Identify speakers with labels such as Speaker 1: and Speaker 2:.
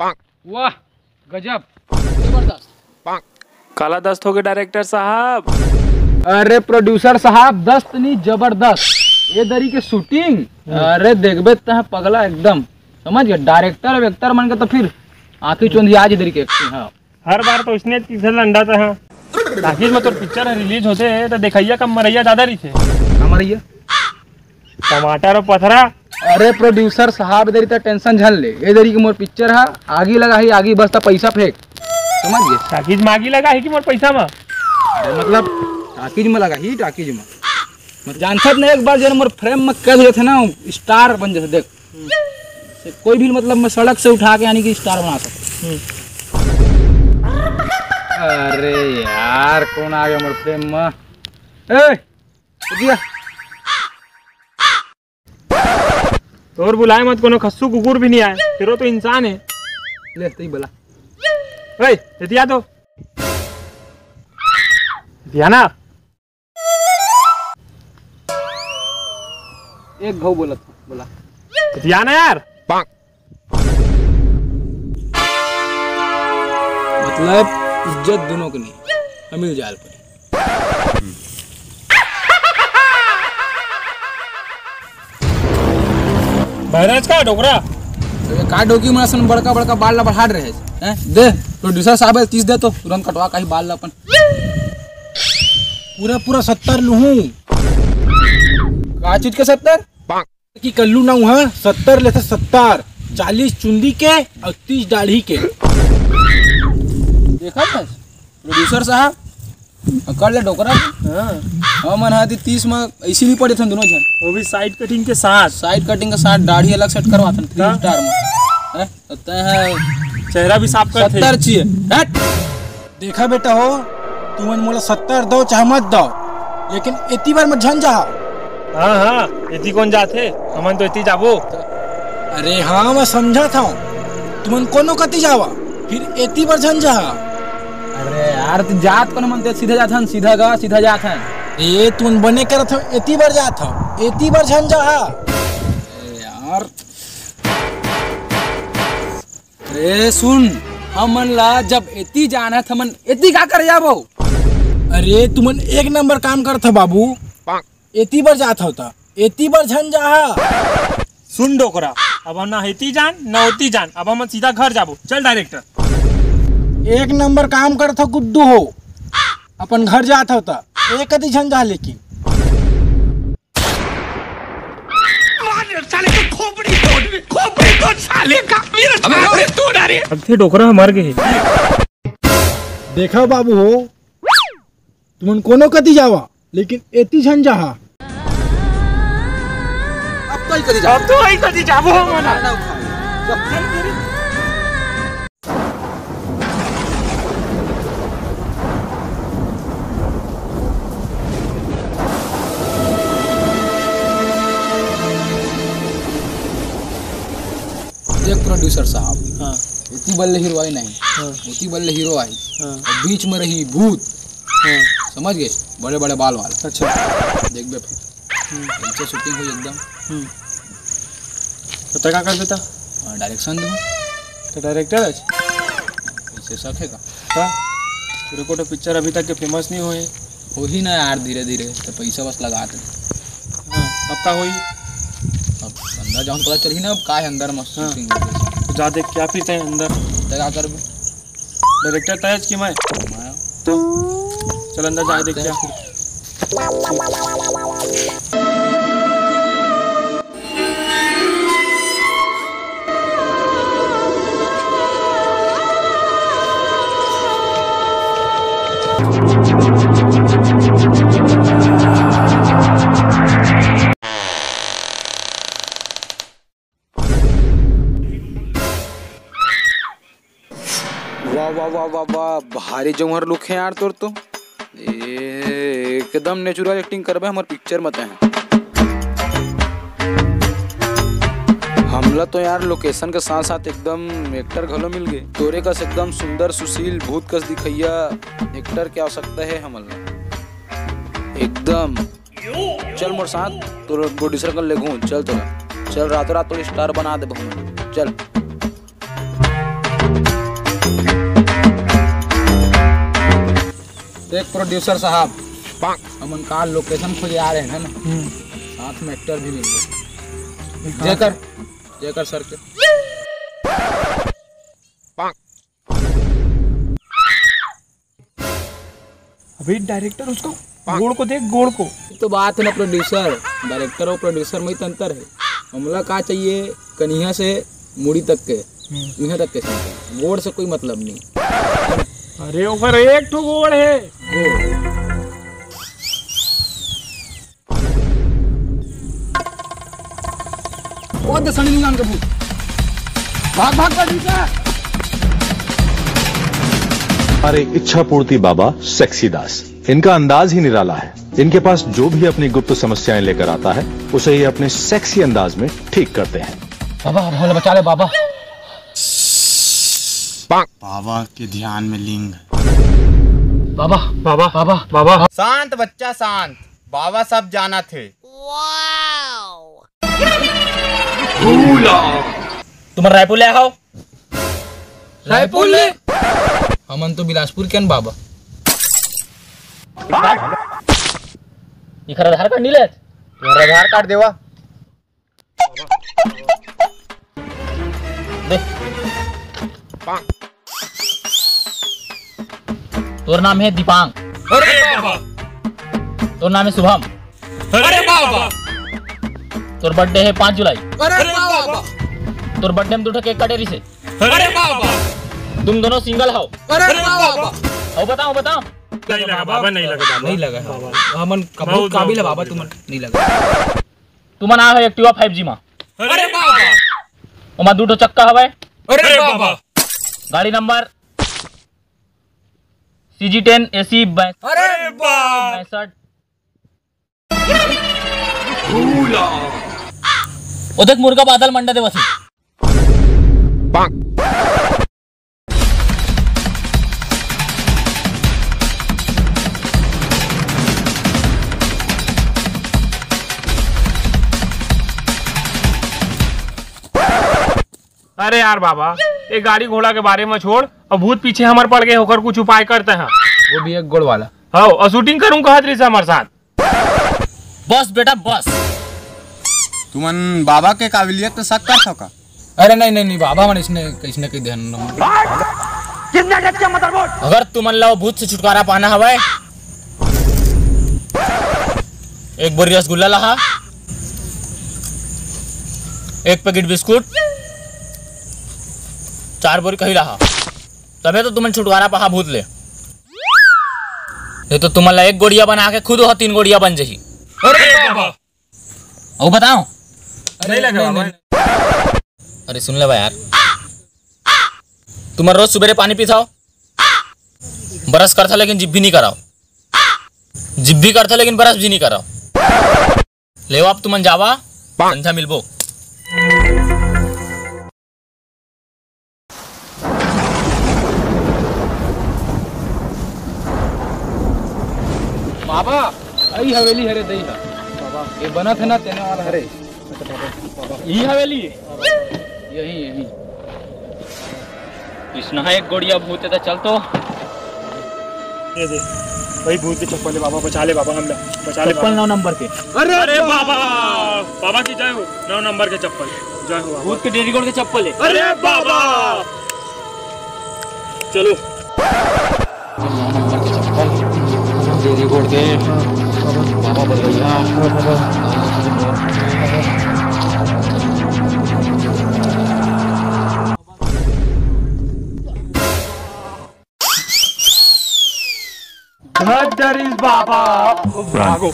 Speaker 1: वाह गजब जबरदस्त।
Speaker 2: काला दस्त हो गए डायरेक्टर साहब।
Speaker 1: अरे प्रोड्यूसर साहब दस्त नहीं जबरदस्त। ये दरी के शूटिंग अरे देखबे तो पगला एकदम समझ गए। डायरेक्टर वेक्टर मन के तो फिर आंखी चुंधी आज दरी के एक्टिंग। हाँ
Speaker 2: हर बार तो इसने तीसरा लंडा था। हाँ ताकि में तो पिक्चर रिलीज होते तो देखैया कम मरैया ज्यादा रही थे।
Speaker 1: मरैया
Speaker 2: टमाटर और पथरा।
Speaker 1: अरे प्रोड्यूसर साहब इधर तो टेंशन झल ले। ये दरी की मोर पिक्चर है आगे लगा ही आगे बस पैसा फेंक समझ गए।
Speaker 2: टाकीज में आगे लगा है कि मोर पैसा में।
Speaker 1: अरे मतलब टाकीज में लगा ही टाकीज में जानता नहीं। एक बार जब मोर फ्रेम में कैद हुए थे ना स्टार बन जैसे देख से कोई भी मतलब मैं सड़क से उठा के यानी कि स्टार बना सकता। अरे यार कौन आ गया मोर फ्रेम में।
Speaker 2: और बुलाए मत कोनो खस्सू कुकुर भी नहीं आए फिर वो तो इंसान है।
Speaker 1: ले तो ही बोला
Speaker 2: दिया तो दिया ना
Speaker 1: एक घाव बोला था बोला
Speaker 2: दिया ना यार।
Speaker 1: मतलब इज्जत दोनों की नहीं अमीर जाल पर।
Speaker 2: बहराज का डोकरा
Speaker 1: का डोकी में सन बड़का बड़का बाल ला बढ़ा रहे हैं। दे प्रोड्यूसर साहब 30 दे तो तुरंत कटवा का ही बाल ला अपन पूरा पूरा 70 लूहू। का चीज के 70 की कल्लू ना हुआ 70 लेते 70 40 चुंदी के और 30 दाढ़ी के। देखा था प्रोड्यूसर साहब कर ले डोकरा। हाँ मन हाथी 30 में ऐसी नहीं पड़े थे दोनों जन।
Speaker 2: वो भी साइड कटिंग के साथ।
Speaker 1: साइड कटिंग के साथ दाढ़ी अलग सेट करवा था 3 स्टार में।
Speaker 2: चेहरा भी साफ कर
Speaker 1: 70 चाहिए। देखा बेटा हो तुम मोला 70 दो चाहे मत दो लेकिन इतनी बार मत झन जा।
Speaker 2: हाँ हाँ इतनी कौन जाते हमन तो इतनी जाबो।
Speaker 1: अरे हाँ मैं समझा था तुम कोनो कति जावा फिर इतनी बार झन जा। अरे यार तू जात कौन मनते सीधा जात हन सीधा गा सीधा जात हन। ए तुम बने करत हो इतनी बार जात हो इतनी बार झन जा। यार अरे सुन हमन ला जब इतनी जाना है हमन इतनी का कर जाबो। अरे तुमन एक नंबर काम करत हो बाबू इतनी बार जात होता इतनी बार झन जा।
Speaker 2: सुन डोकरा अब हम ना हेती जान ना होती जान अब हम सीधा घर जाबो। चल डायरेक्टर
Speaker 1: एक नंबर काम करत हो गुड्डू हो अपन घर जात होता एक कति झन जा। लेकिन
Speaker 2: अब थे डोकरा मर गए।
Speaker 1: देखा बाबू हो तुम कोनो कति जावा लेकिन एती झन जा।
Speaker 2: अब तो ही कति जाबो मना।
Speaker 1: देख प्रोड्यूसर साहब हाँ इतनी बल्ले हीरो आई नहीं हाँ उतनी बल्ले हीरो आई हाँ और बीच में रही भूत हाँ समझ गए बड़े बड़े बाल वाला। अच्छा देख बे फिर शूटिंग हुई एकदम।
Speaker 2: तो क्या कर देता
Speaker 1: डायरेक्शन दूँ
Speaker 2: तो डायरेक्टर है
Speaker 1: ऐसे शक है का
Speaker 2: तेरे को तो पिक्चर अभी तक के फेमस नहीं हुए
Speaker 1: हो ही ना यार धीरे धीरे तो पैसा बस लगाते।
Speaker 2: हाँ अब का हुई
Speaker 1: अब अंदर जाऊँ पता चल ही ना अब का है अंदर मस्त शूटिंग
Speaker 2: तो जा देख क्या फिर तय अंदर
Speaker 1: क्या कर
Speaker 2: डायरेक्टर तय कि मैं तो चल अंदर जा देख क्या।
Speaker 1: वाह वाह वाह वाह वाह भारी जौहर लुक है यार तोर तो एकदम नेचुरल एक्टिंग करबे हमार पिक्चर मत है। हमला तो यार लोकेशन के साथ साथ एकदम एक्टर घलो मिल गए तोरे कस एकदम सुंदर सुशील भूत कस दिखैया एक्टर की आवश्यकता है हमला एकदम। चल मोर साथ तो प्रोड्यूसर कर ले घूम चल तोरा चल रातों रात तो स्टार बना दे चल। देख प्रोड्यूसर साहब, हम का लोकेशन खोजे आ रहे हैं ना, साथ में एक्टर भी मिल गए। जेकर सर के
Speaker 2: अभी डायरेक्टर उसको गोड़ को देख, गोड़ को।
Speaker 1: तो बात है ना प्रोड्यूसर, डायरेक्टर और प्रोड्यूसर में ही अंतर है। हमला का चाहिए कन्हिया से मुड़ी तक के, यहाँ तक के गोड़ से कोई मतलब नहीं।
Speaker 2: अरे ओकर एक ठो गोड़ है।
Speaker 1: वो दसनी निकाल के भूत, भाग भाग प्रोड्यूसर।
Speaker 3: हमारे इच्छा पूर्ति बाबा सेक्सी दास, इनका अंदाज ही निराला है। इनके पास जो भी अपनी गुप्त समस्याएं लेकर आता है उसे ये अपने सेक्सी अंदाज में ठीक करते हैं।
Speaker 1: बाबा भोले बचा ले बाबा।
Speaker 4: बाबा के ध्यान में लिंग।
Speaker 2: बाबा बाबा बाबा बाबा।
Speaker 4: शांत बच्चा शांत, बाबा सब जाना थे।
Speaker 2: तुम रायपुर ले आओ।
Speaker 1: रायपुर ले हमन तो बिलासपुर के बाबा।
Speaker 2: इखर आधार कार्ड नहीं ले,
Speaker 4: तुम्हारा आधार कार्ड देवा।
Speaker 2: दे। तोर नाम है दीपांग।
Speaker 1: अरे बाबा।
Speaker 2: तोर नाम है शुभम।
Speaker 1: अरे बाबा।
Speaker 2: तोर बर्थडे है 5 जुलाई।
Speaker 1: अरे बाबा।
Speaker 2: तोर बर्थडे में 2 ठो केक काटेरी से।
Speaker 1: अरे बाबा।
Speaker 2: तुम दोनों सिंगल हो।
Speaker 1: अरे बाबा।
Speaker 2: आओ बताओ बताओ।
Speaker 5: नहीं लगा बाबा, नहीं लगा बाबा,
Speaker 1: नहीं लगा हमन बहुत काबिल है बाबा, तुमन नहीं लगा।
Speaker 2: तुम आ है एक्टिवा 5G में।
Speaker 1: अरे बाबा।
Speaker 2: ओमा 2 ठो चक्का हवे।
Speaker 1: अरे बाबा।
Speaker 2: गाड़ी नंबर CG10 AC 62।
Speaker 1: अरे बाबा।
Speaker 2: ओ देख मुर्गा बादल मंडा दे वसी।
Speaker 5: अरे यार बाबा, ये गाड़ी घोड़ा के बारे में छोड़, और भूत पीछे हमारे पड़ गए होकर कुछ उपाय करते हैं।
Speaker 1: वो भी एक गोड़ वाला।
Speaker 5: हाँ, और शूटिंग करूँ कहा से हमारे साथ।
Speaker 2: बस बेटा बस।
Speaker 4: तुमन बाबा के काबिलियत तो शक कर सका।
Speaker 1: अरे नहीं नहीं नहीं बाबा, मन इसने किसने कही ध्यान।
Speaker 2: अगर तुमन ला भूत से छुटकारा पाना हवे, एक बोरी रसगुल्ला लहा, 1 पैकेट बिस्कुट, 4 बोरी कही लहा, तबे तो तुमन छुटकारा पहा भूत ले। ये तो तुमन ला 1 गोड़िया बना के खुद हो 3 गोड़िया बन जही।
Speaker 1: अरे बाबा।
Speaker 2: ओ बताओ।
Speaker 5: नहीं लगा बाबा।
Speaker 2: अरे सुन ले बा यार, तुम रोज सुबह पानी पीताओ, ब्रश करता लेकिन जिभ भी नहीं कराओ, जिभ भी करता लेकिन ब्रश भी नहीं कराओ। ले अब तुमन जावा, संझा मिलबो।
Speaker 1: बाबा आई हवेली हरे दई था बाबा, ये बना था ना तेने वाला हरे।
Speaker 2: यही हवेली
Speaker 1: यही यही
Speaker 2: कृष्णा है। एक गोड़िया भूत है तो चल तो।
Speaker 5: ये दे वही भूत के चप्पल है बाबा, बचा ले बाबा, हम बचा ले।
Speaker 2: चप्पल 9 नंबर के।
Speaker 5: अरे बाबा, बाबा की जय हो। 9 नंबर के चप्पल जय हो।
Speaker 2: भूत के डेरीगोड के चप्पल है।
Speaker 5: अरे बाबा चलो।
Speaker 1: 9 नंबर के चप्पल डेरी गोड़ के बाबा बोल गया।
Speaker 5: That is Baba. Bravo.